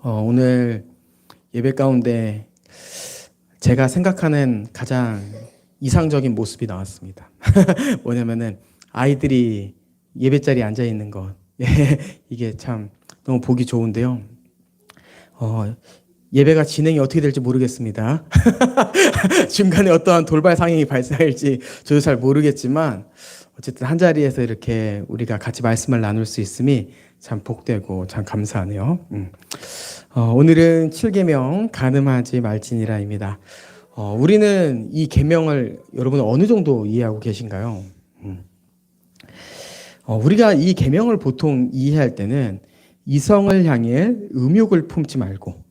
오늘 예배 가운데 제가 생각하는 가장 이상적인 모습이 나왔습니다. 뭐냐면은 아이들이 예배 자리에 앉아 있는 것. 이게 참 너무 보기 좋은데요. 예배가 진행이 어떻게 될지 모르겠습니다. 중간에 어떠한 돌발 상황이 발생할지 저도 잘 모르겠지만 어쨌든 한 자리에서 이렇게 우리가 같이 말씀을 나눌 수 있음이 참 복되고 참 감사하네요. 오늘은 7계명 간음하지 말지니라입니다. 우리는 이 계명을 여러분 어느 정도 이해하고 계신가요? 우리가 이 계명을 보통 이해할 때는 이성을 향해 음욕을 품지 말고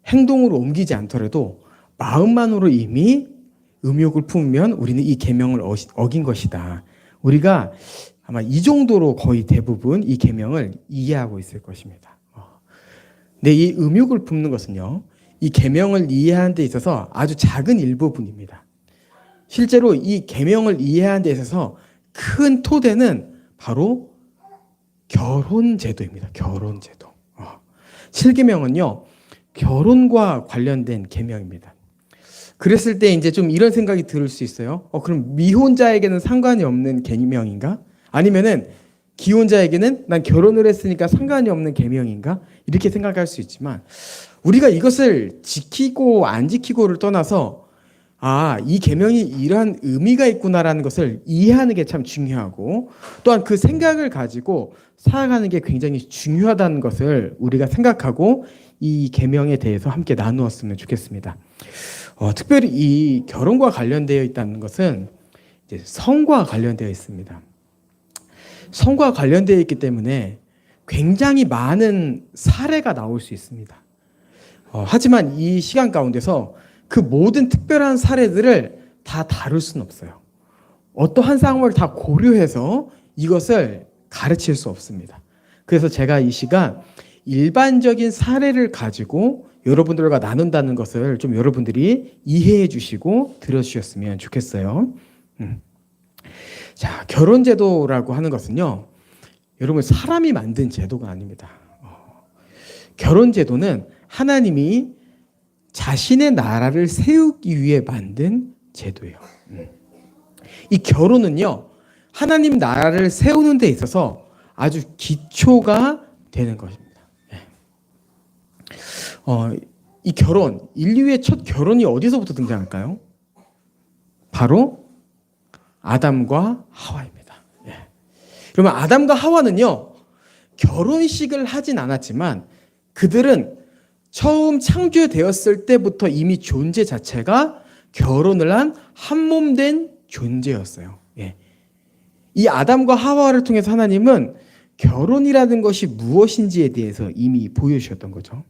행동으로 옮기지 않더라도 마음만으로 이미 음욕을 품으면 우리는 이 계명을 어긴 것이다. 우리가 아마 이 정도로 거의 대부분 이 계명을 이해하고 있을 것입니다. 근데 이 음욕을 품는 것은요, 이 계명을 이해하는 데 있어서 아주 작은 일부분입니다. 실제로 이 계명을 이해하는 데 있어서 큰 토대는 바로 결혼제도입니다. 결혼제도. 7계명은요, 결혼과 관련된 계명입니다. 그랬을 때 이제 좀 이런 생각이 들 수 있어요. 그럼 미혼자에게는 상관이 없는 계명인가? 아니면은 기혼자에게는 난 결혼을 했으니까 상관이 없는 계명인가? 이렇게 생각할 수 있지만 우리가 이것을 지키고 안 지키고를 떠나서 이 계명이 이러한 의미가 있구나라는 것을 이해하는 게 참 중요하고 또한 그 생각을 가지고 살아가는 게 굉장히 중요하다는 것을 우리가 생각하고 이 계명에 대해서 함께 나누었으면 좋겠습니다. 특별히 이 결혼과 관련되어 있다는 것은 이제 성과 관련되어 있습니다. 성과 관련되어 있기 때문에 굉장히 많은 사례가 나올 수 있습니다. 하지만 이 시간 가운데서 그 모든 특별한 사례들을 다 다룰 수는 없어요. 어떠한 상황을 다 고려해서 이것을 가르칠 수 없습니다. 그래서 제가 이 시간 일반적인 사례를 가지고 여러분들과 나눈다는 것을 좀 여러분들이 이해해 주시고 들어주셨으면 좋겠어요. 자, 결혼제도라고 하는 것은요, 여러분 사람이 만든 제도가 아닙니다. 결혼제도는 하나님이 자신의 나라를 세우기 위해 만든 제도예요. 이 결혼은요, 하나님 나라를 세우는 데 있어서 아주 기초가 되는 것입니다. 이 결혼, 인류의 첫 결혼이 어디서부터 등장할까요? 바로 아담과 하와입니다. 그러면 아담과 하와는요, 결혼식을 하진 않았지만 그들은 처음 창조되었을 때부터 이미 존재 자체가 결혼을 한 한몸된 존재였어요. 이 아담과 하와를 통해서 하나님은 결혼이라는 것이 무엇인지에 대해서 이미 보여주셨던 거죠.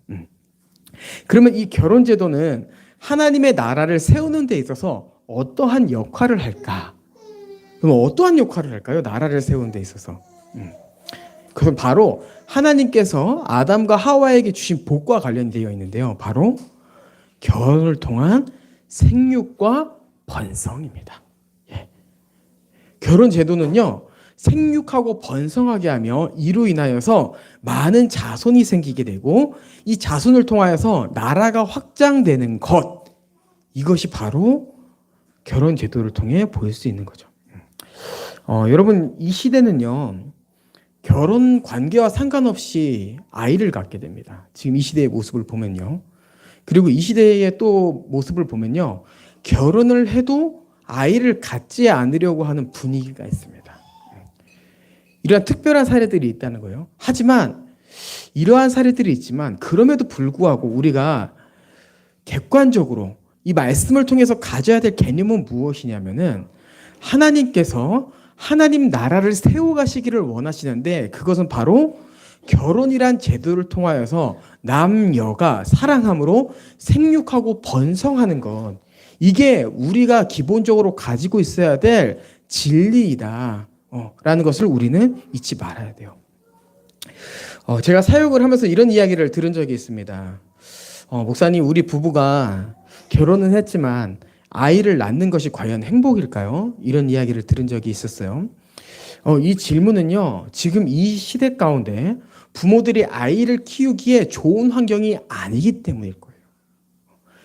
그러면 이 결혼제도는 하나님의 나라를 세우는 데 있어서 어떠한 역할을 할까? 그럼 어떠한 역할을 할까요? 나라를 세우는 데 있어서. 그것은 바로 하나님께서 아담과 하와에게 주신 복과 관련되어 있는데요. 바로 결혼을 통한 생육과 번성입니다. 결혼 제도는요, 생육하고 번성하게 하며 이로 인하여서 많은 자손이 생기게 되고 이 자손을 통하여서 나라가 확장되는 것, 이것이 바로 결혼 제도를 통해 보일 수 있는 거죠. 여러분, 이 시대는요, 결혼 관계와 상관없이 아이를 갖게 됩니다. 지금 이 시대의 모습을 보면요. 그리고 이 시대의 또 모습을 보면요, 결혼을 해도 아이를 갖지 않으려고 하는 분위기가 있습니다. 이러한 특별한 사례들이 있다는 거예요. 하지만 이러한 사례들이 있지만 그럼에도 불구하고 우리가 객관적으로 이 말씀을 통해서 가져야 될 개념은 무엇이냐면은 하나님께서 하나님 나라를 세워가시기를 원하시는데 그것은 바로 결혼이란 제도를 통하여서 남녀가 사랑함으로 생육하고 번성하는 것, 이게 우리가 기본적으로 가지고 있어야 될 진리이다 라는 것을 우리는 잊지 말아야 돼요. 제가 사역을 하면서 이런 이야기를 들은 적이 있습니다. 목사님, 우리 부부가 결혼은 했지만 아이를 낳는 것이 과연 행복일까요? 이런 이야기를 들은 적이 있었어요. 이 질문은요, 지금 이 시대 가운데 부모들이 아이를 키우기에 좋은 환경이 아니기 때문일 거예요.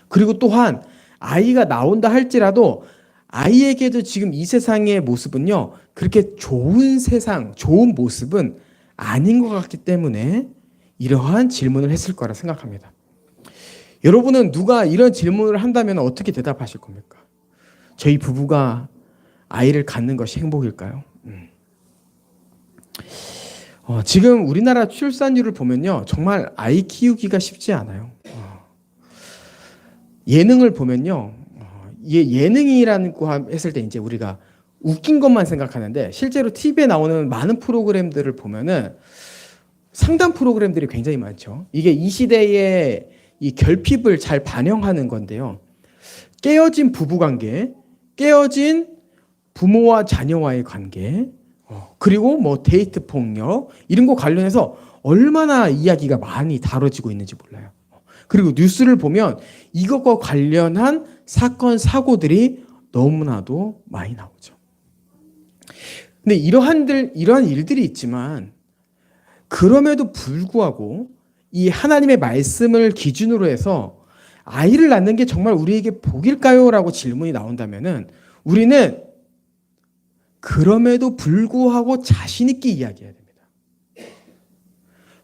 그리고 또한 아이가 나온다 할지라도 아이에게도 지금 이 세상의 모습은요, 그렇게 좋은 세상, 좋은 모습은 아닌 것 같기 때문에 이러한 질문을 했을 거라 생각합니다. 여러분은 누가 이런 질문을 한다면 어떻게 대답하실 겁니까? 저희 부부가 아이를 갖는 것이 행복일까요? 지금 우리나라 출산율을 보면요, 정말 아이 키우기가 쉽지 않아요. 예능을 보면요, 예능이라고 했을 때 이제 우리가 웃긴 것만 생각하는데 실제로 TV에 나오는 많은 프로그램들을 보면은 상담 프로그램들이 굉장히 많죠. 이게 이 시대의 이 결핍을 잘 반영하는 건데요. 깨어진 부부 관계, 깨어진 부모와 자녀와의 관계, 그리고 뭐 데이트 폭력 이런 거 관련해서 얼마나 이야기가 많이 다뤄지고 있는지 몰라요. 그리고 뉴스를 보면 이것과 관련한 사건 사고들이 너무나도 많이 나오죠. 근데 이러한 일들이 있지만 그럼에도 불구하고 이 하나님의 말씀을 기준으로 해서 아이를 낳는 게 정말 우리에게 복일까요? 라고 질문이 나온다면은 우리는 그럼에도 불구하고 자신 있게 이야기해야 됩니다.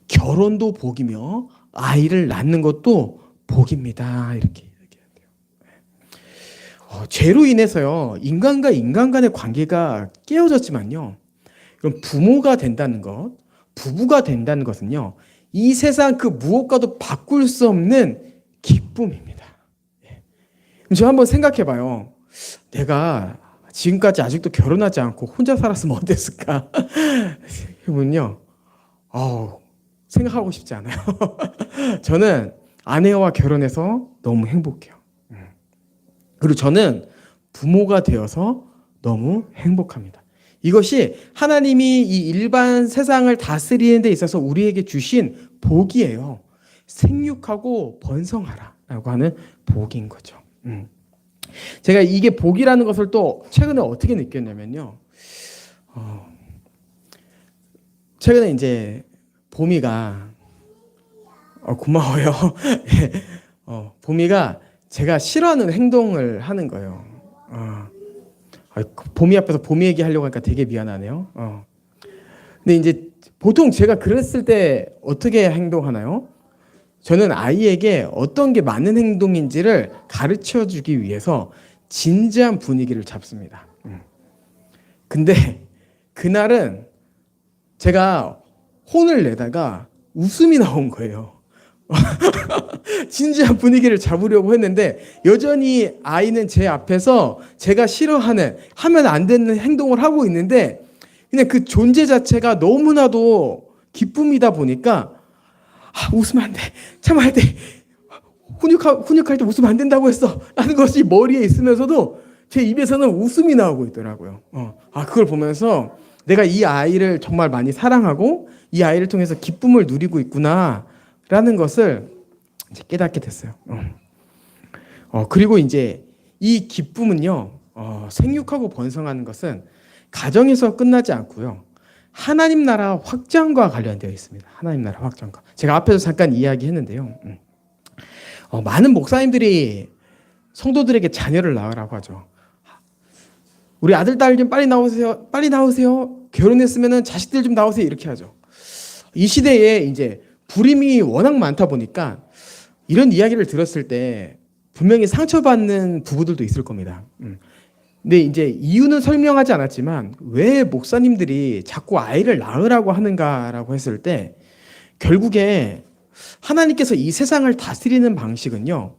결혼도 복이며 아이를 낳는 것도 복입니다. 이렇게 이야기해야 돼요. 죄로 인해서요, 인간과 인간 간의 관계가 깨어졌지만요, 그럼 부모가 된다는 것, 부부가 된다는 것은요, 이 세상 그 무엇과도 바꿀 수 없는 기쁨입니다. 저 한번 생각해 봐요. 내가 지금까지 아직도 결혼하지 않고 혼자 살았으면 어땠을까? 이분요, 생각하고 싶지 않아요. 저는 아내와 결혼해서 너무 행복해요. 그리고 저는 부모가 되어서 너무 행복합니다. 이것이 하나님이 이 일반 세상을 다스리는 데 있어서 우리에게 주신 복이에요. 생육하고 번성하라라고 하는 복인 거죠. 제가 이게 복이라는 것을 또 최근에 어떻게 느꼈냐면요. 최근에 이제 봄이가 고마워요. 봄이가 제가 싫어하는 행동을 하는 거예요. 봄이 앞에서 봄이 얘기하려고 하니까 되게 미안하네요. 근데 이제 보통 제가 그랬을 때 어떻게 행동하나요? 저는 아이에게 어떤 게 맞는 행동인지를 가르쳐 주기 위해서 진지한 분위기를 잡습니다. 근데 그날은 제가 혼을 내다가 웃음이 나온 거예요. 진지한 분위기를 잡으려고 했는데 여전히 아이는 제 앞에서 제가 싫어하는, 하면 안 되는 행동을 하고 있는데 그냥 그 존재 자체가 너무나도 기쁨이다 보니까 웃으면 안 돼, 참아야 돼, 훈육할 때 웃으면 안 된다고 했어 라는 것이 머리에 있으면서도 제 입에서는 웃음이 나오고 있더라고요. 그걸 보면서 내가 이 아이를 정말 많이 사랑하고 이 아이를 통해서 기쁨을 누리고 있구나 라는 것을 이제 깨닫게 됐어요. 그리고 이제 이 기쁨은요, 생육하고 번성하는 것은 가정에서 끝나지 않고요, 하나님 나라 확장과 관련되어 있습니다. 하나님 나라 확장과. 제가 앞에서 잠깐 이야기했는데요. 많은 목사님들이 성도들에게 자녀를 낳으라고 하죠. 우리 아들, 딸 좀 빨리 나오세요. 빨리 나오세요. 결혼했으면 자식들 좀 나오세요. 이렇게 하죠. 이 시대에 이제 불임이 워낙 많다 보니까 이런 이야기를 들었을 때 분명히 상처받는 부부들도 있을 겁니다. 근데 이제 이유는 설명하지 않았지만 왜 목사님들이 자꾸 아이를 낳으라고 하는가라고 했을 때 결국에 하나님께서 이 세상을 다스리는 방식은요,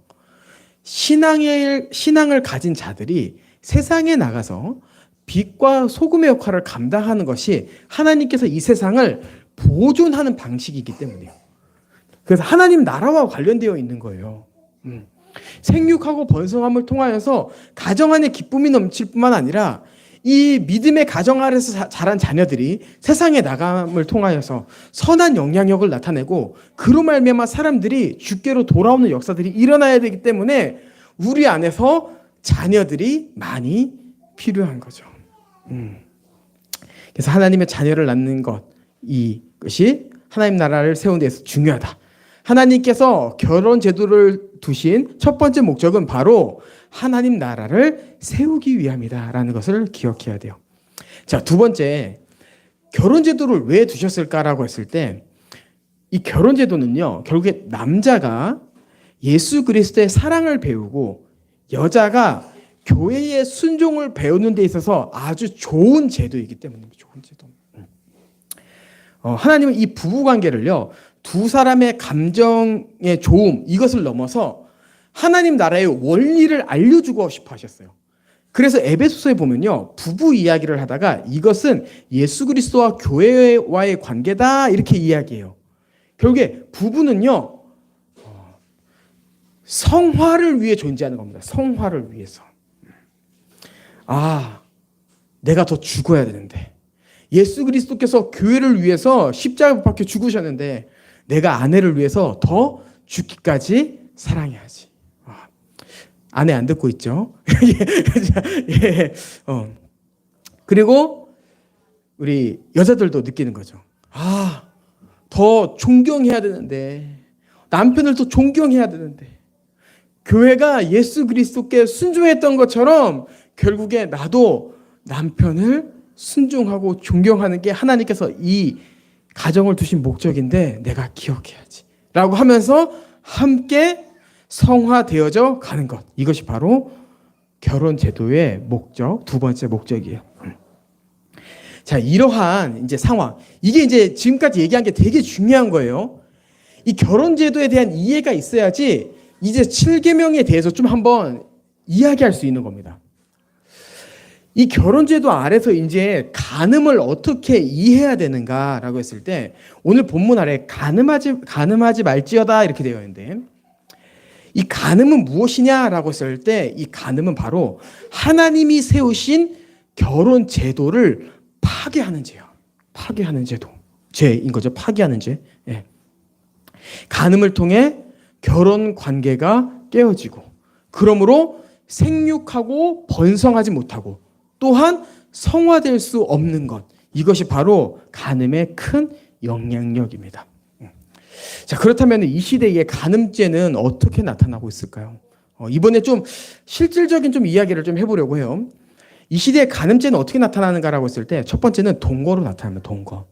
신앙을 가진 자들이 세상에 나가서 빛과 소금의 역할을 감당하는 것이 하나님께서 이 세상을 보존하는 방식이기 때문이에요. 그래서 하나님 나라와 관련되어 있는 거예요. 생육하고 번성함을 통하여서 가정 안에 기쁨이 넘칠 뿐만 아니라 이 믿음의 가정 아래서 자란 자녀들이 세상에 나감을 통하여서 선한 영향력을 나타내고 그로 말미암아 사람들이 주께로 돌아오는 역사들이 일어나야 되기 때문에 우리 안에서 자녀들이 많이 필요한 거죠. 그래서 하나님의 자녀를 낳는 것, 이것이 하나님 나라를 세우는 데서 중요하다. 하나님께서 결혼 제도를 두신 첫 번째 목적은 바로 하나님 나라를 세우기 위함이다라는 것을 기억해야 돼요. 자, 두 번째, 결혼 제도를 왜 두셨을까라고 했을 때 이 결혼 제도는요, 결국에 남자가 예수 그리스도의 사랑을 배우고 여자가 교회의 순종을 배우는 데 있어서 아주 좋은 제도이기 때문입니다. 좋은 제도. 하나님은 이 부부 관계를요, 두 사람의 감정의 좋음, 이것을 넘어서 하나님 나라의 원리를 알려주고 싶어 하셨어요. 그래서 에베소서에 보면요, 부부 이야기를 하다가 이것은 예수 그리스도와 교회와의 관계다 이렇게 이야기해요. 결국에 부부는요, 성화를 위해 존재하는 겁니다. 성화를 위해서. 아, 내가 더 죽어야 되는데, 예수 그리스도께서 교회를 위해서 십자가 못 박혀 죽으셨는데 내가 아내를 위해서 더 죽기까지 사랑해야지. 아내 안 듣고 있죠? 예. 그리고 우리 여자들도 느끼는 거죠. 아, 더 존경해야 되는데, 남편을 더 존경해야 되는데, 교회가 예수 그리스도께 순종했던 것처럼 결국에 나도 남편을 순종하고 존경하는 게 하나님께서 이 가정을 두신 목적인데 내가 기억해야지 라고 하면서 함께 성화되어져 가는 것, 이것이 바로 결혼 제도의 목적, 두 번째 목적이에요. 자, 이러한 이제 상황, 이게 이제 지금까지 얘기한 게 되게 중요한 거예요. 이 결혼 제도에 대한 이해가 있어야지 이제 7계명에 대해서 좀 한번 이야기할 수 있는 겁니다. 이 결혼 제도 아래서 이제 간음을 어떻게 이해해야 되는가라고 했을 때, 오늘 본문 아래 간음하지 말지어다 이렇게 되어 있는데, 이 간음은 무엇이냐라고 했을 때, 이 간음은 바로 하나님이 세우신 결혼 제도를 파괴하는 죄예요. 파괴하는 죄인 거죠. 파괴하는 죄. 예. 간음을 통해 결혼 관계가 깨어지고, 그러므로 생육하고 번성하지 못하고 또한 성화될 수 없는 것, 이것이 바로 간음의 큰 영향력입니다. 자, 그렇다면 이 시대의 간음죄는 어떻게 나타나고 있을까요? 이번에 좀 실질적인 좀 이야기를 좀 해보려고 해요. 이 시대의 간음죄는 어떻게 나타나는가라고 했을 때 첫 번째는 동거로 나타납니다. 동거.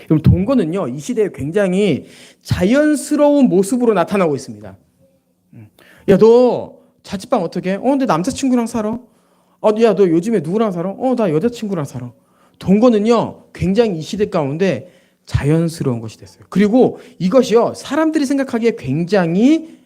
그럼 동거는요, 이 시대에 굉장히 자연스러운 모습으로 나타나고 있습니다. 야, 너 자취방 어떻게 해? 근데 남자친구랑 살아? 야, 너 요즘에 누구랑 살아? 나 여자친구랑 살아. 동거는요, 굉장히 이 시대 가운데 자연스러운 것이 됐어요. 그리고 이것이요, 사람들이 생각하기에 굉장히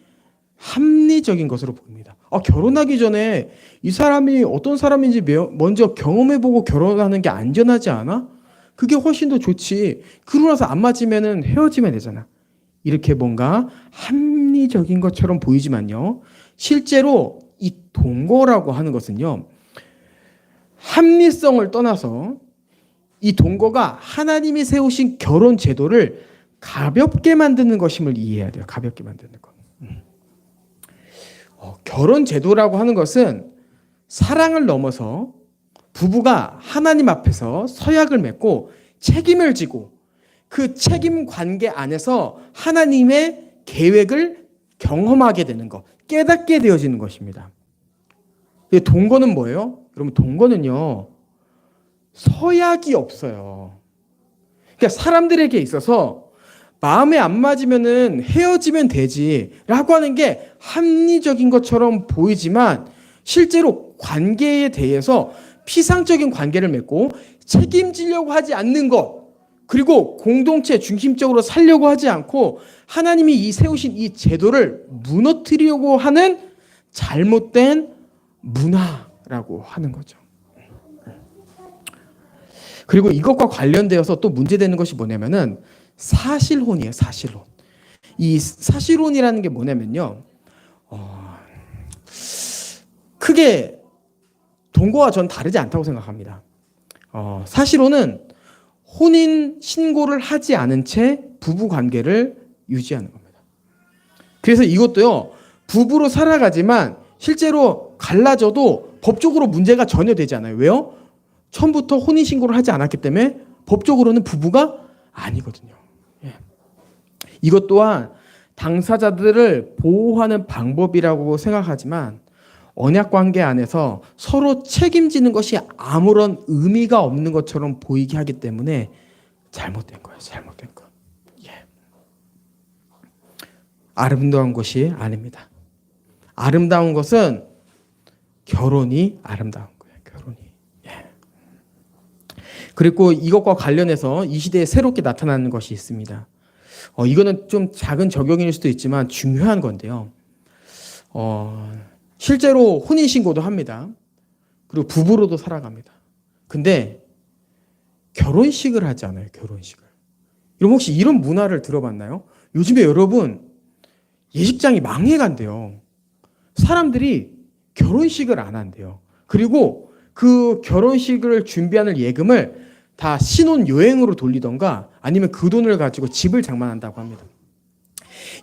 합리적인 것으로 보입니다. 결혼하기 전에 이 사람이 어떤 사람인지 먼저 경험해보고 결혼하는 게 안전하지 않아? 그게 훨씬 더 좋지. 그러고 나서 안 맞으면 헤어지면 되잖아. 이렇게 뭔가 합리적인 것처럼 보이지만요, 실제로 이 동거라고 하는 것은요, 합리성을 떠나서 이 동거가 하나님이 세우신 결혼 제도를 가볍게 만드는 것임을 이해해야 돼요. 가볍게 만드는 것. 결혼 제도라고 하는 것은 사랑을 넘어서 부부가 하나님 앞에서 서약을 맺고 책임을 지고 그 책임 관계 안에서 하나님의 계획을 경험하게 되는 것, 깨닫게 되어지는 것입니다. 동거는 뭐예요? 여러분, 동거는요, 서약이 없어요. 그러니까 사람들에게 있어서 마음에 안 맞으면은 헤어지면 되지라고 하는 게 합리적인 것처럼 보이지만, 실제로 관계에 대해서 피상적인 관계를 맺고 책임지려고 하지 않는 것, 그리고 공동체 중심적으로 살려고 하지 않고 하나님이 이 세우신 이 제도를 무너뜨리려고 하는 잘못된 문화라고 하는 거죠. 그리고 이것과 관련되어서 또 문제되는 것이 뭐냐면은 사실혼이에요. 사실혼. 이 사실혼이라는 게 뭐냐면요, 크게 동거와 전 다르지 않다고 생각합니다. 사실혼은 혼인 신고를 하지 않은 채 부부 관계를 유지하는 겁니다. 그래서 이것도요, 부부로 살아가지만 실제로 갈라져도 법적으로 문제가 전혀 되지 않아요. 왜요? 처음부터 혼인 신고를 하지 않았기 때문에 법적으로는 부부가 아니거든요. 이것 또한 당사자들을 보호하는 방법이라고 생각하지만 언약 관계 안에서 서로 책임지는 것이 아무런 의미가 없는 것처럼 보이게 하기 때문에 잘못된 거예요. 잘못된 거. 예. 아름다운 것이 아닙니다. 아름다운 것은 결혼이 아름다운 거예요. 결혼이. 예. 그리고 이것과 관련해서 이 시대에 새롭게 나타나는 것이 있습니다. 이거는 좀 작은 적용일 수도 있지만 중요한 건데요. 실제로 혼인신고도 합니다. 그리고 부부로도 살아갑니다. 근데 결혼식을 하지 않아요. 결혼식을. 여러분 혹시 이런 문화를 들어봤나요? 요즘에 여러분 예식장이 망해간대요. 사람들이 결혼식을 안 한대요. 그리고 그 결혼식을 준비하는 예금을 다 신혼여행으로 돌리던가 아니면 그 돈을 가지고 집을 장만한다고 합니다.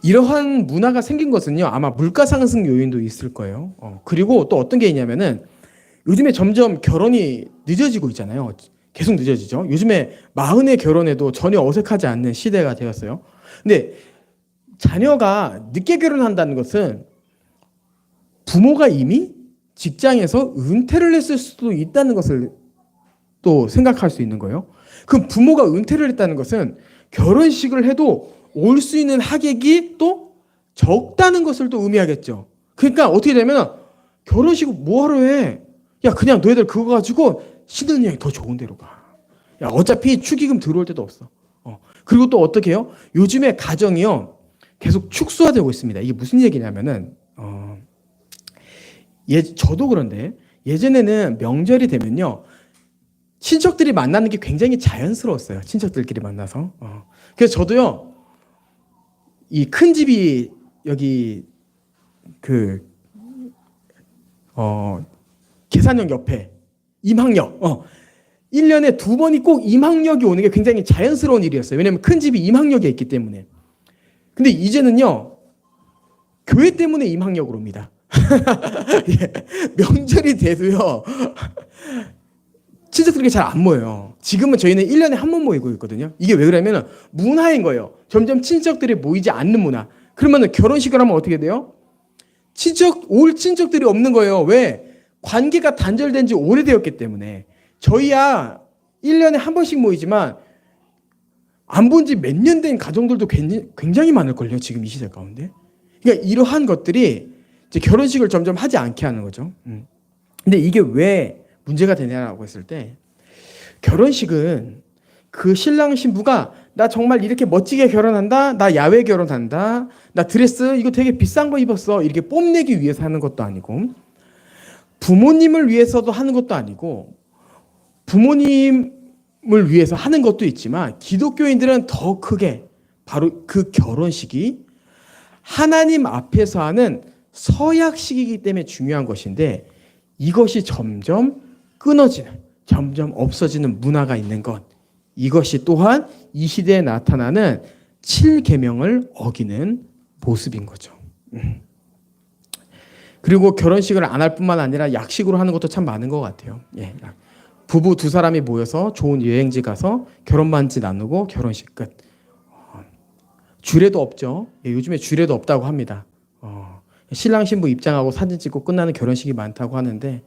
이러한 문화가 생긴 것은요, 아마 물가 상승 요인도 있을 거예요. 그리고 또 어떤 게 있냐면은 요즘에 점점 결혼이 늦어지고 있잖아요. 계속 늦어지죠. 요즘에 40에 결혼해도 전혀 어색하지 않는 시대가 되었어요. 근데 자녀가 늦게 결혼한다는 것은 부모가 이미 직장에서 은퇴를 했을 수도 있다는 것을 또 생각할 수 있는 거예요. 그럼 부모가 은퇴를 했다는 것은 결혼식을 해도 올 수 있는 하객이 또 적다는 것을 또 의미하겠죠. 그러니까 어떻게 되면 결혼식 뭐하러 해? 야 그냥 너희들 그거 가지고 신혼여행 더 좋은 데로 가. 야 어차피 축의금 들어올 데도 없어. 그리고 또 어떻게 해요? 요즘에 가정이요 계속 축소화되고 있습니다. 이게 무슨 얘기냐면은 저도 그런데 예전에는 명절이 되면요 친척들이 만나는 게 굉장히 자연스러웠어요. 친척들끼리 만나서. 그래서 저도요 이 큰 집이 여기 계산역 옆에 임학역 1년에 2번이 꼭 임학역이 오는 게 굉장히 자연스러운 일이었어요. 왜냐하면 큰 집이 임학역에 있기 때문에. 근데 이제는요 교회 때문에 임학역으로 옵니다. 예, 명절이 돼도요 친척들이 잘 안 모여요. 지금은 저희는 1년에 한 번 모이고 있거든요. 이게 왜 그러냐면 문화인 거예요. 점점 친척들이 모이지 않는 문화. 그러면 결혼식을 하면 어떻게 돼요? 올 친척들이 없는 거예요. 왜? 관계가 단절된 지 오래되었기 때문에. 저희야 1년에 한 번씩 모이지만 안 본 지 몇 년 된 가정들도 굉장히 많을걸요. 지금 이 시대 가운데. 그러니까 이러한 것들이 이제 결혼식을 점점 하지 않게 하는 거죠. 근데 이게 왜 문제가 되냐라고 했을 때 결혼식은 그 신랑 신부가 나 정말 이렇게 멋지게 결혼한다. 나 야외 결혼한다. 나 드레스 이거 되게 비싼 거 입었어. 이렇게 뽐내기 위해서 하는 것도 아니고 부모님을 위해서도 하는 것도 아니고 부모님을 위해서 하는 것도 있지만 기독교인들은 더 크게 바로 그 결혼식이 하나님 앞에서 하는 서약식이기 때문에 중요한 것인데 이것이 점점 끊어지는, 점점 없어지는 문화가 있는 것. 이것이 또한 이 시대에 나타나는 7계명을 어기는 모습인 거죠. 그리고 결혼식을 안 할 뿐만 아니라 약식으로 하는 것도 참 많은 것 같아요. 예. 부부 두 사람이 모여서 좋은 여행지 가서 결혼 반지 나누고 결혼식 끝. 주례도 없죠. 예, 요즘에 주례도 없다고 합니다. 신랑 신부 입장하고 사진 찍고 끝나는 결혼식이 많다고 하는데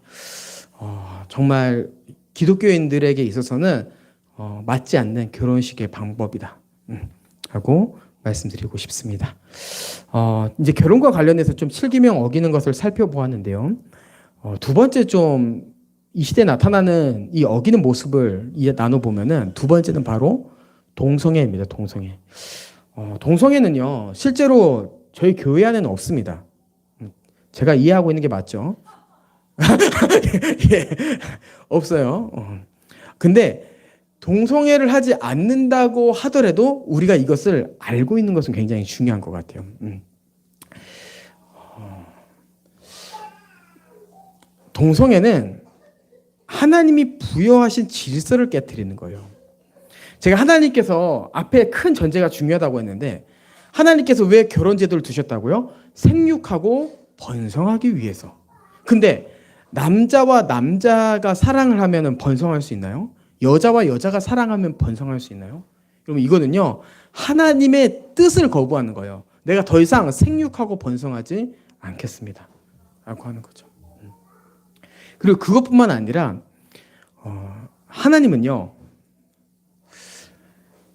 정말 기독교인들에게 있어서는 맞지 않는 결혼식의 방법이다 하고 말씀드리고 싶습니다. 이제 결혼과 관련해서 좀 7계명 어기는 것을 살펴보았는데요. 두 번째 좀 이 시대에 나타나는 이 어기는 모습을 나눠보면은 두 번째는 바로 동성애입니다. 동성애. 동성애는요 실제로 저희 교회 안에는 없습니다. 제가 이해하고 있는 게 맞죠? 예, 없어요. 근데 동성애를 하지 않는다고 하더라도 우리가 이것을 알고 있는 것은 굉장히 중요한 것 같아요. 동성애는 하나님이 부여하신 질서를 깨트리는 거예요. 제가 하나님께서 앞에 큰 전제가 중요하다고 했는데 하나님께서 왜 결혼 제도를 두셨다고요? 생육하고 번성하기 위해서. 근데 남자와 남자가 사랑을 하면 번성할 수 있나요? 여자와 여자가 사랑하면 번성할 수 있나요? 여러분 이거는요 하나님의 뜻을 거부하는 거예요. 내가 더 이상 생육하고 번성하지 않겠습니다. 라고 하는 거죠. 그리고 그것뿐만 아니라 하나님은요,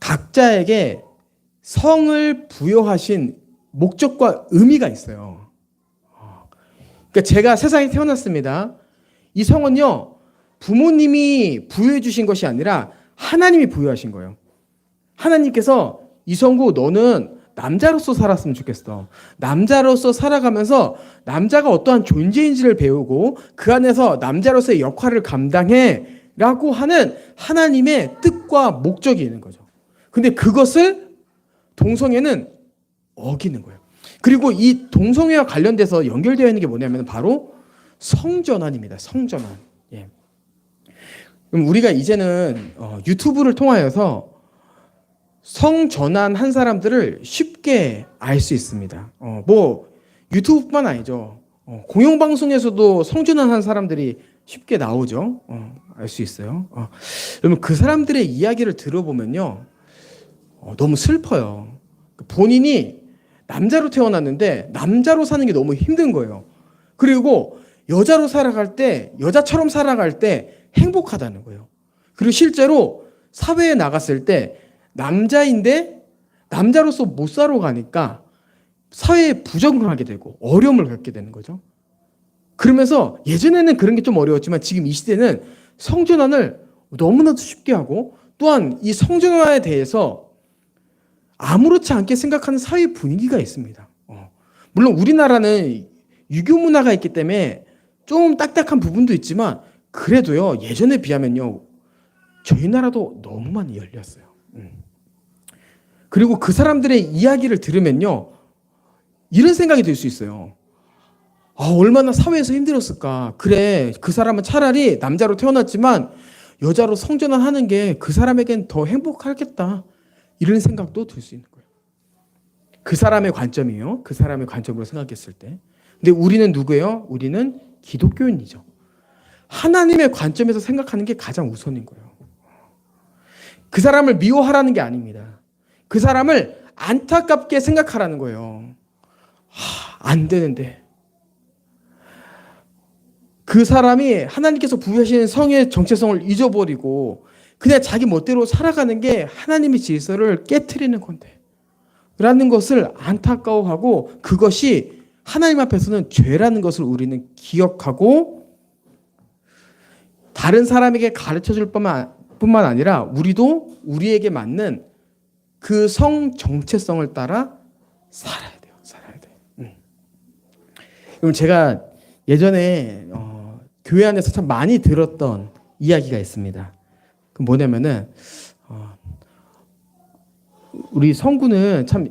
각자에게 성을 부여하신 목적과 의미가 있어요. 그러니까 제가 세상에 태어났습니다. 이 성은요, 부모님이 부여해 주신 것이 아니라 하나님이 부여하신 거예요. 하나님께서 이성구 너는 남자로서 살았으면 좋겠어. 남자로서 살아가면서 남자가 어떠한 존재인지를 배우고 그 안에서 남자로서의 역할을 감당해 라고 하는 하나님의 뜻과 목적이 있는 거죠. 근데 그것을 동성애는 어기는 거예요. 그리고 이 동성애와 관련돼서 연결되어 있는 게 뭐냐면 바로 성전환입니다. 성전환. 예. 그럼 우리가 이제는 유튜브를 통하여서 성전환 한 사람들을 쉽게 알 수 있습니다. 뭐 유튜브뿐만 아니죠. 공영방송에서도 성전환 한 사람들이 쉽게 나오죠. 알 수 있어요. 여러분 그 사람들의 이야기를 들어보면요, 너무 슬퍼요. 본인이 남자로 태어났는데 남자로 사는 게 너무 힘든 거예요. 그리고 여자로 살아갈 때, 여자처럼 살아갈 때 행복하다는 거예요. 그리고 실제로 사회에 나갔을 때 남자인데 남자로서 못 살아가니까 사회에 부적응하게 되고 어려움을 겪게 되는 거죠. 그러면서 예전에는 그런 게 좀 어려웠지만 지금 이 시대는 성전환을 너무나도 쉽게 하고, 또한 이 성전환에 대해서 아무렇지 않게 생각하는 사회 분위기가 있습니다. 물론 우리나라는 유교 문화가 있기 때문에 좀 딱딱한 부분도 있지만 그래도요, 예전에 비하면요, 저희 나라도 너무 많이 열렸어요. 그리고 그 사람들의 이야기를 들으면요, 이런 생각이 들 수 있어요. 얼마나 사회에서 힘들었을까. 그래, 그 사람은 차라리 남자로 태어났지만 여자로 성전환하는 게 그 사람에겐 더 행복하겠다. 이런 생각도 들 수 있는 거예요. 그 사람의 관점이요. 그 사람의 관점으로 생각했을 때. 근데 우리는 누구예요? 우리는 기독교인이죠. 하나님의 관점에서 생각하는 게 가장 우선인 거예요. 그 사람을 미워하라는 게 아닙니다. 그 사람을 안타깝게 생각하라는 거예요. 안 되는데. 그 사람이 하나님께서 부여하신 성의 정체성을 잊어버리고 그냥 자기 멋대로 살아가는 게 하나님의 질서를 깨트리는 건데 라는 것을 안타까워하고, 그것이 하나님 앞에서는 죄라는 것을 우리는 기억하고 다른 사람에게 가르쳐줄 뿐만 아니라 우리도 우리에게 맞는 그 성 정체성을 따라 살아야 돼요. 살아야 돼. 그럼 제가 예전에 교회 안에서 참 많이 들었던 이야기가 있습니다. 그 뭐냐면은 우리 성구는 참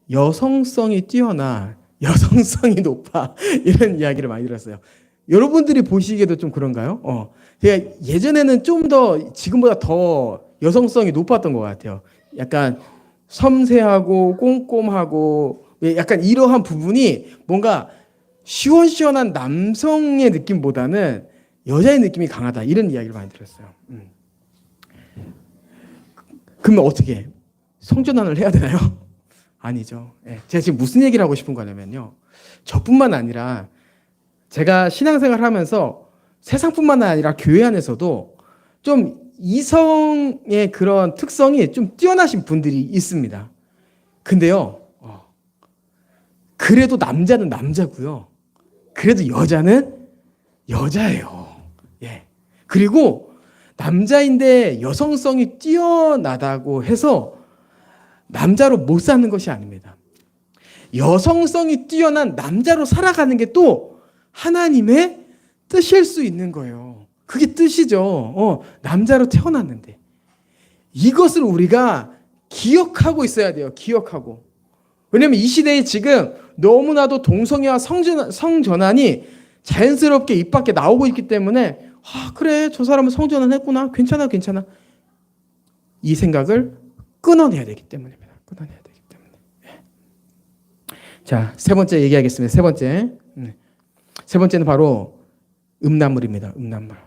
여성성이 뛰어나, 여성성이 높아, 이런 이야기를 많이 들었어요. 여러분들이 보시기에도 좀 그런가요? 제가 예전에는 좀 더 지금보다 더 여성성이 높았던 것 같아요. 약간 섬세하고 꼼꼼하고 약간 이러한 부분이 뭔가 시원시원한 남성의 느낌보다는 여자의 느낌이 강하다, 이런 이야기를 많이 들었어요. 그러면 어떻게 해? 성전환을 해야 되나요? 아니죠. 제가 지금 무슨 얘기를 하고 싶은 거냐면요, 저뿐만 아니라 제가 신앙생활을 하면서 세상뿐만 아니라 교회 안에서도 좀 이성의 그런 특성이 좀 뛰어나신 분들이 있습니다. 근데요, 그래도 남자는 남자고요, 그래도 여자는 여자예요. 예. 그리고 남자인데 여성성이 뛰어나다고 해서 남자로 못 사는 것이 아닙니다. 여성성이 뛰어난 남자로 살아가는 게 또 하나님의 뜻일 수 있는 거예요. 그게 뜻이죠. 남자로 태어났는데. 이것을 우리가 기억하고 있어야 돼요. 기억하고. 왜냐면 이 시대에 지금 너무나도 동성애와 성전환이 자연스럽게 입 밖에 나오고 있기 때문에 그래, 저 사람은 성전환 했구나, 괜찮아. 이 생각을 끊어내야 되기 때문입니다. 끊어내야 되기 때문에. 자, 세 번째 얘기하겠습니다. 세 번째는 바로 음란물입니다. 음란물.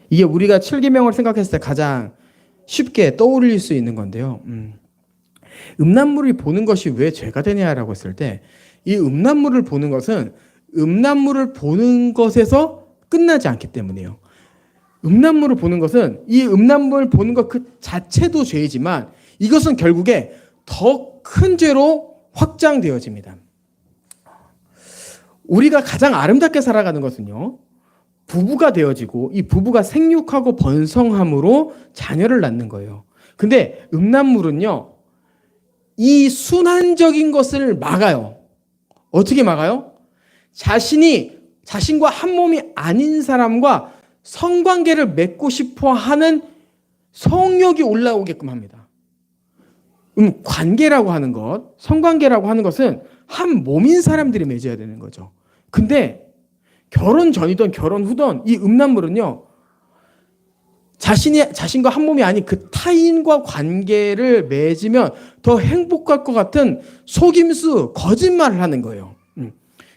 이게 우리가 7계명을 생각했을 때 가장 쉽게 떠올릴 수 있는 건데요. 음란물을 보는 것이 왜 죄가 되냐라고 했을 때, 이 음란물을 보는 것은 음란물을 보는 것에서 끝나지 않기 때문이에요. 음란물을 보는 것은 이 음란물을 보는 것 그 자체도 죄이지만 이것은 결국에 더 큰 죄로 확장되어집니다. 우리가 가장 아름답게 살아가는 것은요, 부부가 되어지고 이 부부가 생육하고 번성함으로 자녀를 낳는 거예요. 근데 음란물은요, 이 순환적인 것을 막아요. 어떻게 막아요? 자신과 한 몸이 아닌 사람과 성관계를 맺고 싶어 하는 성욕이 올라오게끔 합니다. 관계라고 하는 것, 성관계라고 하는 것은 한 몸인 사람들이 맺어야 되는 거죠. 근데 결혼 전이든 결혼 후든 이 음란물은요, 자신과 한 몸이 아닌 그 타인과 관계를 맺으면 더 행복할 것 같은 속임수, 거짓말을 하는 거예요.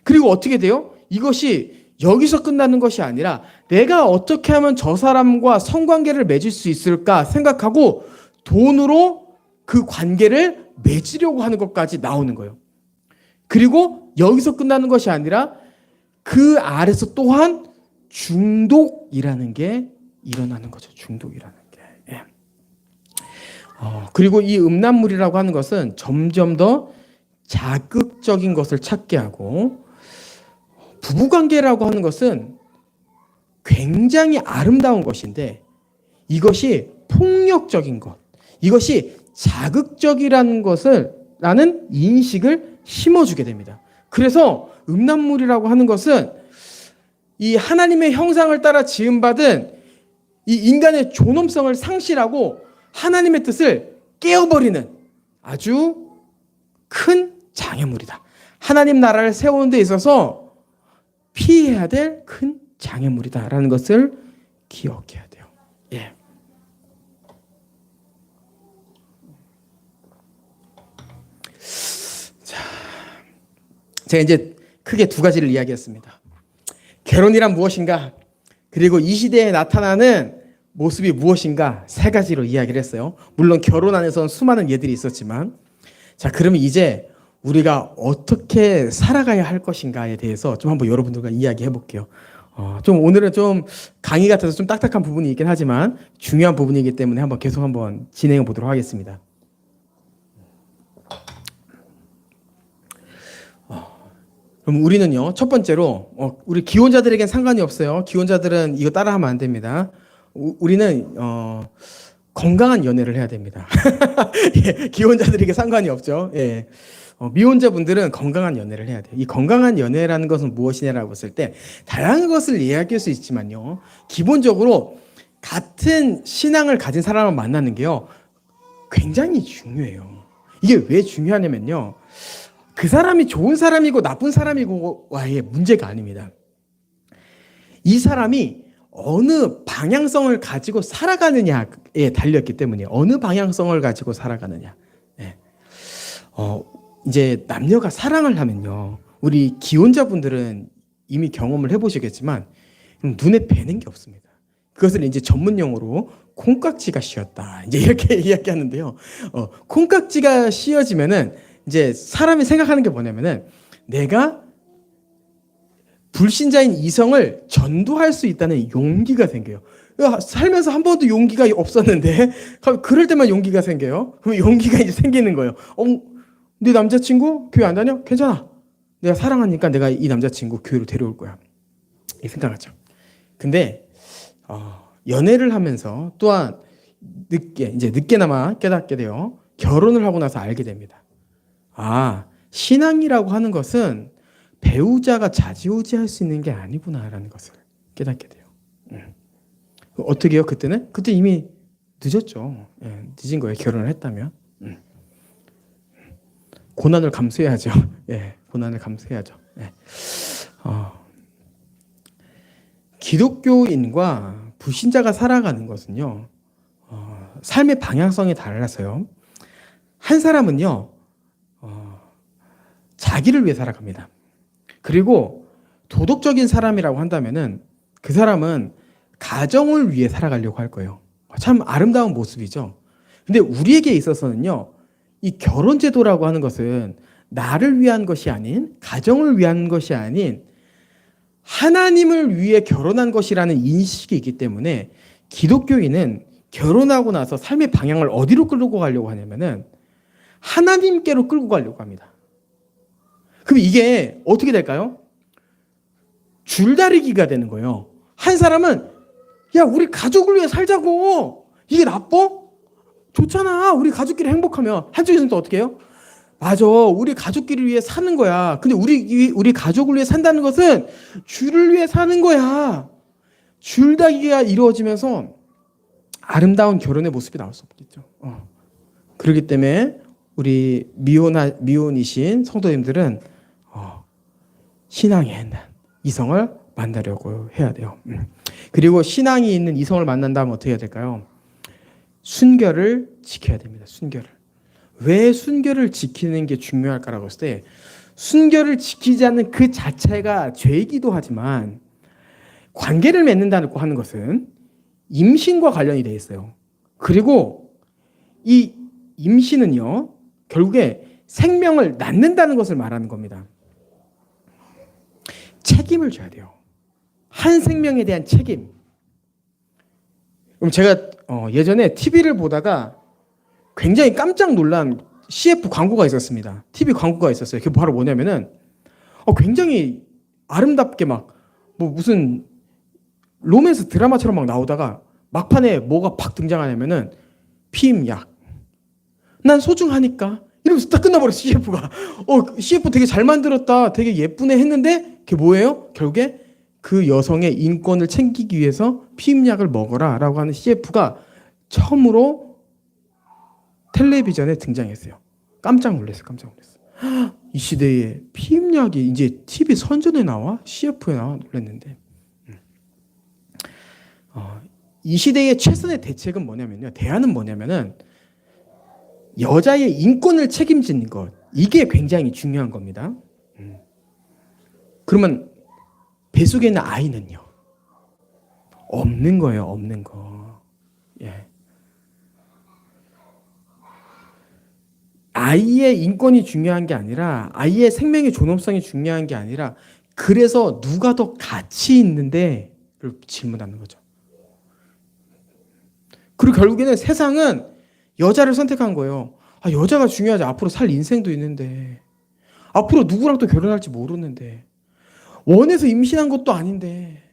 그리고 어떻게 돼요? 이것이 여기서 끝나는 것이 아니라 내가 어떻게 하면 저 사람과 성관계를 맺을 수 있을까 생각하고 돈으로 그 관계를 맺으려고 하는 것까지 나오는 거예요. 그리고 여기서 끝나는 것이 아니라 그 아래서 또한 중독이라는 게 일어나는 거죠. 중독이라는 게. 예. 그리고 이 음란물이라고 하는 것은 점점 더 자극적인 것을 찾게 하고, 부부관계라고 하는 것은 굉장히 아름다운 것인데 이것이 폭력적인 것, 이것이 자극적이라는 라는 인식을 심어주게 됩니다. 그래서 음란물이라고 하는 것은 이 하나님의 형상을 따라 지음받은 이 인간의 존엄성을 상실하고 하나님의 뜻을 깨어버리는 아주 큰 장애물이다. 하나님 나라를 세우는 데 있어서 피해야 될 큰 장애물이다라는 것을 기억해야 돼요. 예. 제가 이제 크게 두 가지를 이야기했습니다. 결혼이란 무엇인가? 그리고 이 시대에 나타나는 모습이 무엇인가? 세 가지로 이야기를 했어요. 물론 결혼 안에서는 수많은 예들이 있었지만, 자, 그러면 이제 우리가 어떻게 살아가야 할 것인가에 대해서 좀 한번 여러분들과 이야기해 볼게요. 좀 오늘은 좀 강의 같아서 좀 딱딱한 부분이 있긴 하지만 중요한 부분이기 때문에 계속 한번 진행해 보도록 하겠습니다. 그럼 우리는요, 첫 번째로 우리 기혼자들에겐 상관이 없어요. 기혼자들은 이거 따라하면 안 됩니다. 우리는 건강한 연애를 해야 됩니다. 예, 기혼자들에게 상관이 없죠. 예. 미혼자분들은 건강한 연애를 해야 돼요. 이 건강한 연애라는 것은 무엇이냐라고 했을 때 다양한 것을 이야기할 수 있지만요, 기본적으로 같은 신앙을 가진 사람을 만나는 게요, 굉장히 중요해요. 이게 왜 중요하냐면요, 그 사람이 좋은 사람이고 나쁜 사람이고와의 문제가 아닙니다. 이 사람이 어느 방향성을 가지고 살아가느냐에 달렸기 때문에, 어느 방향성을 가지고 살아가느냐. 네. 이제 남녀가 사랑을 하면요, 우리 기혼자분들은 이미 경험을 해보시겠지만 눈에 뵈는 게 없습니다. 그것을 이제 전문 용어로 콩깍지가 씌었다, 이제 이렇게 이야기하는데요. 콩깍지가 씌어지면은 이제 사람이 생각하는 게 뭐냐면은 내가 불신자인 이성을 전도할 수 있다는 용기가 생겨요. 살면서 한 번도 용기가 없었는데 그럴 때만 용기가 생겨요. 그럼 용기가 이제 생기는 거예요. 네 남자친구 교회 안 다녀? 괜찮아. 내가 사랑하니까 내가 이 남자친구 교회로 데려올 거야. 이 생각하죠. 근데 연애를 하면서 또한 늦게나마 깨닫게 돼요. 결혼을 하고 나서 알게 됩니다. 신앙이라고 하는 것은 배우자가 좌지우지할 수 있는 게 아니구나라는 것을 깨닫게 돼요. 어떻게 해요? 그때 이미 늦었죠. 늦은 거예요. 결혼을 했다면. 고난을 감수해야죠. 고난을 감수해야죠. 기독교인과 불신자가 살아가는 것은요, 삶의 방향성이 달라서요. 한 사람은요, 자기를 위해 살아갑니다. 그리고 도덕적인 사람이라고 한다면은 그 사람은 가정을 위해 살아가려고 할 거예요. 참 아름다운 모습이죠. 근데 우리에게 있어서는요, 이 결혼제도라고 하는 것은 나를 위한 것이 아닌, 가정을 위한 것이 아닌 하나님을 위해 결혼한 것이라는 인식이 있기 때문에 기독교인은 결혼하고 나서 삶의 방향을 어디로 끌고 가려고 하냐면은 하나님께로 끌고 가려고 합니다. 그럼 이게 어떻게 될까요? 줄다리기가 되는 거예요. 한 사람은 야, 우리 가족을 위해 살자고. 이게 나빠? 좋잖아. 우리 가족끼리 행복하면. 한쪽에서는 또 어떻게 해요? 맞아. 우리 가족끼리 위해 사는 거야. 근데 우리 가족을 위해 산다는 것은 주를 위해 사는 거야. 줄다리기가 이루어지면서 아름다운 결혼의 모습이 나올 수 없겠죠. 그렇기 때문에 우리 미혼이신 성도님들은 신앙에 있는 이성을 만나려고 해야 돼요. 그리고 신앙이 있는 이성을 만난다면 어떻게 해야 될까요? 순결을 지켜야 됩니다. 순결을. 왜 순결을 지키는 게 중요할까라고 했을 때 순결을 지키지 않는 그 자체가 죄이기도 하지만 관계를 맺는다고 하는 것은 임신과 관련이 되어 있어요. 그리고 이 임신은요, 결국에 생명을 낳는다는 것을 말하는 겁니다. 책임을 져야 돼요. 한 생명에 대한 책임. 그럼 제가 예전에 TV를 보다가 굉장히 깜짝 놀란 CF 광고가 있었습니다. TV 광고가 있었어요. 그게 바로 뭐냐면은 굉장히 아름답게 막 뭐 무슨 로맨스 드라마처럼 막 나오다가 막판에 뭐가 팍 등장하냐면은 피임약. 난 소중하니까. 이러면서 딱 끝나버렸어, CF가. CF 되게 잘 만들었다. 되게 예쁘네 했는데 그게 뭐예요? 결국에 그 여성의 인권을 챙기기 위해서 피임약을 먹어라 라고 하는 CF가 처음으로 텔레비전에 등장했어요. 깜짝 놀랐어요. 이 시대에 피임약이 이제 TV 선전에 나와? CF에 나와? 놀랐는데. 이 시대의 최선의 대책은 뭐냐면요. 대안은 뭐냐면은 여자의 인권을 책임지는 것. 이게 굉장히 중요한 겁니다. 그러면 뱃속에 있는 아이는요? 없는 거예요. 없는 거. 예. 아이의 인권이 중요한 게 아니라 아이의 생명의 존엄성이 중요한 게 아니라 그래서 누가 더 가치 있는데를 질문하는 거죠. 그리고 결국에는 세상은 여자를 선택한 거예요. 여자가 중요하지. 앞으로 살 인생도 있는데. 앞으로 누구랑 또 결혼할지 모르는데. 원해서 임신한 것도 아닌데.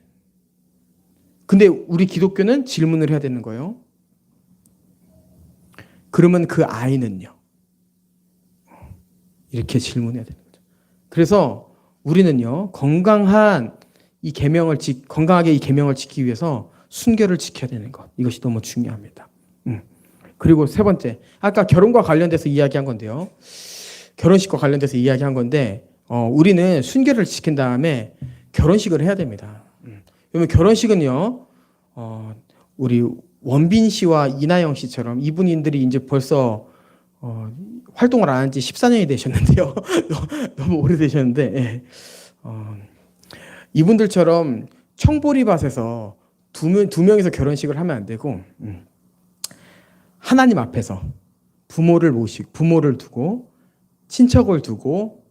근데 우리 기독교는 질문을 해야 되는 거예요. 그러면 그 아이는요? 이렇게 질문해야 되는 거죠. 그래서 우리는요, 건강하게 이 계명을 지키기 위해서 순결을 지켜야 되는 것. 이것이 너무 중요합니다. 그리고 세 번째, 아까 결혼과 관련돼서 이야기한 건데요. 결혼식과 관련돼서 이야기한 건데, 우리는 순결을 지킨 다음에 결혼식을 해야 됩니다. 왜냐면 결혼식은요, 우리 원빈 씨와 이나영 씨처럼 이분들이 이제 벌써 활동을 안 한 지 14년이 되셨는데요. 너무 오래되셨는데, 예. 이분들처럼 청보리밭에서 두 명이서 결혼식을 하면 안 되고, 하나님 앞에서 부모를 두고, 친척을 두고,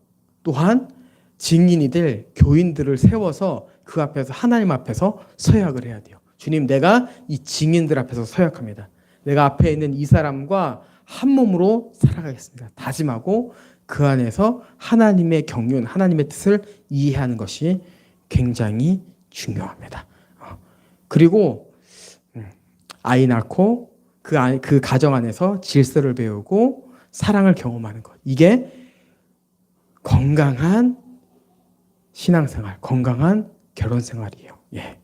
또한 증인이 될 교인들을 세워서 그 앞에서 하나님 앞에서 서약을 해야 돼요. 주님, 내가 이 증인들 앞에서 서약합니다. 내가 앞에 있는 이 사람과 한 몸으로 살아가겠습니다. 다짐하고 그 안에서 하나님의 경륜, 하나님의 뜻을 이해하는 것이 굉장히 중요합니다. 그리고 아이 낳고 그 가정 안에서 질서를 배우고 사랑을 경험하는 것. 이게 건강한 신앙생활, 건강한 결혼생활이에요. 예.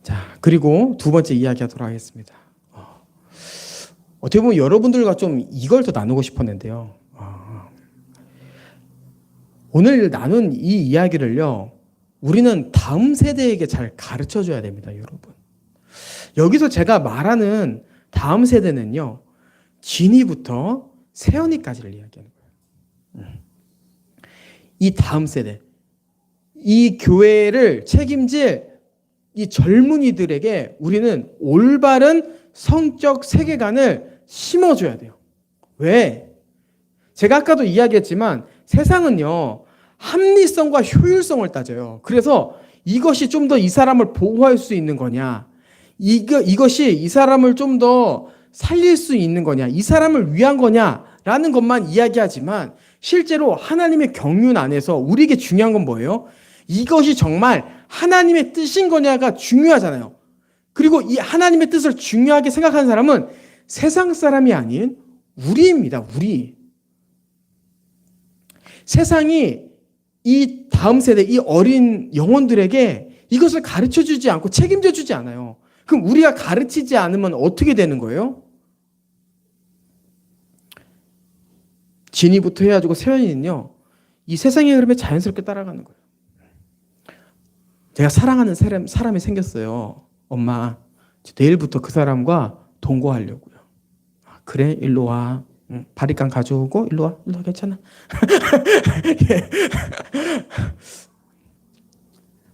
자, 그리고 두 번째 이야기하도록 하겠습니다. 어떻게 보면 여러분들과 좀 이걸 더 나누고 싶었는데요. 오늘 나눈 이 이야기를요, 우리는 다음 세대에게 잘 가르쳐 줘야 됩니다, 여러분. 여기서 제가 말하는 다음 세대는요, 진이부터 세연이까지를 이야기하는 거예요. 이 다음 세대, 이 교회를 책임질 이 젊은이들에게 우리는 올바른 성적 세계관을 심어줘야 돼요. 왜? 제가 아까도 이야기했지만 세상은요, 합리성과 효율성을 따져요. 그래서 이것이 좀 더 이 사람을 보호할 수 있는 거냐, 이것이 이 사람을 좀 더 살릴 수 있는 거냐, 이 사람을 위한 거냐라는 것만 이야기하지만 실제로 하나님의 경륜 안에서 우리에게 중요한 건 뭐예요? 이것이 정말 하나님의 뜻인 거냐가 중요하잖아요. 그리고 이 하나님의 뜻을 중요하게 생각하는 사람은 세상 사람이 아닌 우리입니다. 우리. 세상이 이 다음 세대, 이 어린 영혼들에게 이것을 가르쳐 주지 않고 책임져 주지 않아요. 그럼 우리가 가르치지 않으면 어떻게 되는 거예요? 진이부터 해가지고 세연이는요, 이 세상의 흐름에 자연스럽게 따라가는 거예요. 제가 사랑하는 사람이 생겼어요. 엄마, 내일부터 그 사람과 동거하려고요. 아, 그래? 일로 와. 응, 바리깡 가져오고 일로 와. 일로 와, 괜찮아. 예.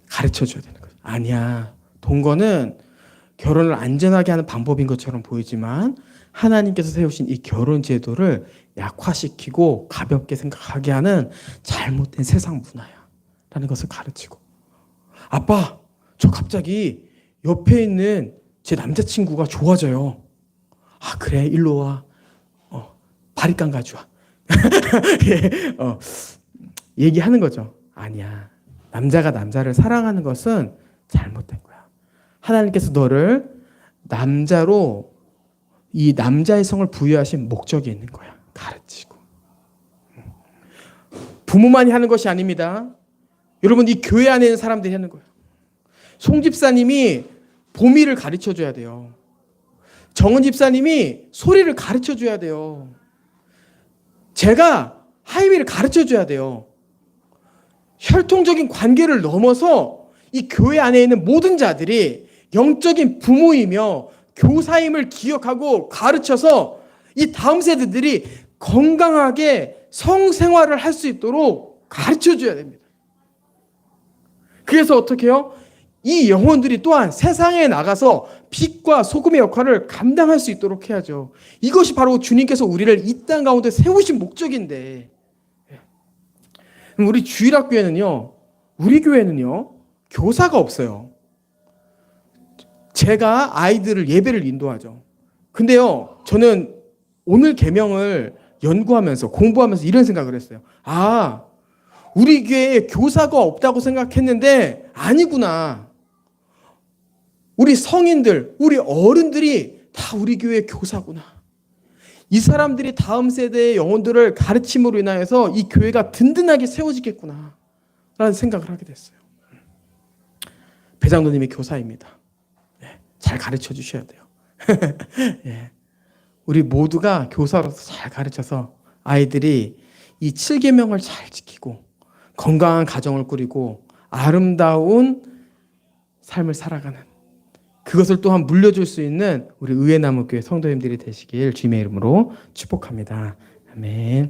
가르쳐줘야 되는 거예요. 아니야. 동거는 결혼을 안전하게 하는 방법인 것처럼 보이지만 하나님께서 세우신 이 결혼 제도를 약화시키고 가볍게 생각하게 하는 잘못된 세상 문화야. 라는 것을 가르치고. 아빠, 저 갑자기 옆에 있는 제 남자친구가 좋아져요. 아, 그래, 일로 와. 바리깡 가져와. 예, 얘기하는 거죠. 아니야. 남자가 남자를 사랑하는 것은 잘못된 거야. 하나님께서 너를 남자로 이 남자의 성을 부여하신 목적이 있는 거야. 가르치고. 부모만이 하는 것이 아닙니다. 여러분, 이 교회 안에 있는 사람들이 하는 거예요. 송 집사님이 보미를 가르쳐줘야 돼요. 정은 집사님이 소리를 가르쳐줘야 돼요. 제가 하이미를 가르쳐줘야 돼요. 혈통적인 관계를 넘어서 이 교회 안에 있는 모든 자들이 영적인 부모이며 교사임을 기억하고 가르쳐서 이 다음 세대들이 건강하게 성생활을 할 수 있도록 가르쳐줘야 됩니다. 그래서 어떻게 해요? 이 영혼들이 또한 세상에 나가서 빛과 소금의 역할을 감당할 수 있도록 해야죠. 이것이 바로 주님께서 우리를 이 땅 가운데 세우신 목적인데, 우리 주일학교에는요, 우리 교회는요, 교사가 없어요. 제가 아이들을 예배를 인도하죠. 근데요, 저는 오늘 계명을 연구하면서 공부하면서 이런 생각을 했어요. 아, 우리 교회에 교사가 없다고 생각했는데 아니구나. 우리 성인들, 우리 어른들이 다 우리 교회의 교사구나. 이 사람들이 다음 세대의 영혼들을 가르침으로 인하여서 이 교회가 든든하게 세워지겠구나 라는 생각을 하게 됐어요. 배장로님이 교사입니다. 잘 가르쳐 주셔야 돼요. 예. 우리 모두가 교사로서 잘 가르쳐서 아이들이 이 7계명을 잘 지키고 건강한 가정을 꾸리고 아름다운 삶을 살아가는, 그것을 또한 물려줄 수 있는 우리 의회나무교회 성도님들이 되시길 주님의 이름으로 축복합니다. 아멘.